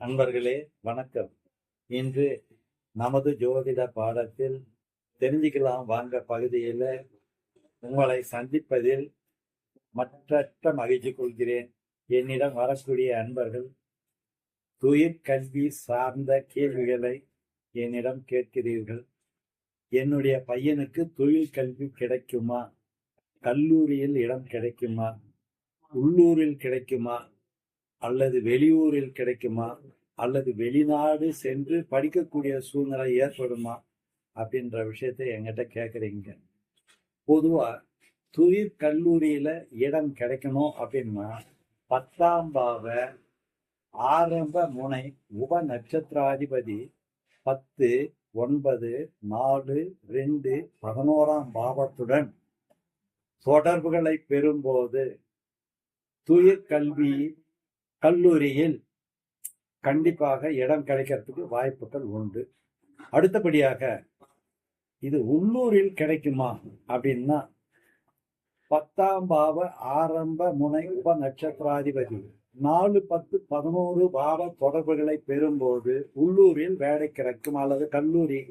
நண்பர்களே வணக்கம். இன்று நமது ஜோதிட பாடத்தில் தெரிஞ்சுக்கலாம் வாங்க பகுதியில் உங்களை சந்திப்பதில் மற்றற்ற மகிழ்ச்சி கொள்கிறேன். என்னிடம் வரக்கூடிய அன்பர்கள் உயிர்கல்வி சார்ந்த கேள்விகளை என்னிடம் கேட்கிறீர்கள். என்னுடைய பையனுக்கு தொழில் கல்வி கிடைக்குமா, கல்லூரியில் இடம் கிடைக்குமா, உள்ளூரில் கிடைக்குமா, அல்லது வெளியூரில் கிடைக்குமா, அல்லது வெளிநாடு சென்று படிக்கக்கூடிய சூழ்நிலை ஏற்படுமா அப்படின்ற விஷயத்தை என்கிட்ட கேட்குறீங்க. பொதுவா தொழிற் கல்லூரியில இடம் கிடைக்கணும் அப்படின்னா 10ஆம் பாவ ஆரம்ப முனை உப நட்சத்திராதிபதி 10, 9, 4, 2, 11ஆம் பாவத்துடன் தொடர்புகளை பெறும்போது தொழிற்கல்வி கல்லூரியில் கண்டிப்பாக இடம் கிடைக்கிறதுக்கு வாய்ப்புகள் உண்டு. அடுத்தபடியாக இது உள்ளூரில் கிடைக்குமா அப்படின்னா 10ஆம் பாவ ஆரம்ப முனை உப நட்சத்திராதிபதி 4, 10, 11 பாவ தொடர்புகளை பெறும்போது உள்ளூரில் வேலை கிடைக்கும் அல்லது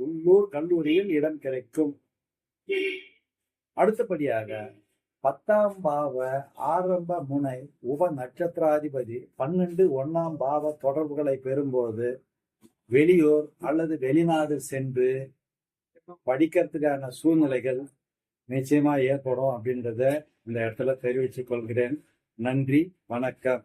உள்ளூர் கல்லூரியில் இடம் கிடைக்கும். அடுத்தபடியாக 10ஆம் பாவ ஆரம்ப முனை உப நட்சத்திராதிபதி 12, 1ஆம் பாவ தொடர்புகளை பெறும்போது வெளியூர் அல்லது வெளிநாடு சென்று படிக்கிறதுக்கான சூழ்நிலைகள் நிச்சயமா ஏற்படும் அப்படின்றத இந்த இடத்துல தெரிவித்துக் கொள்கிறேன். நன்றி, வணக்கம்.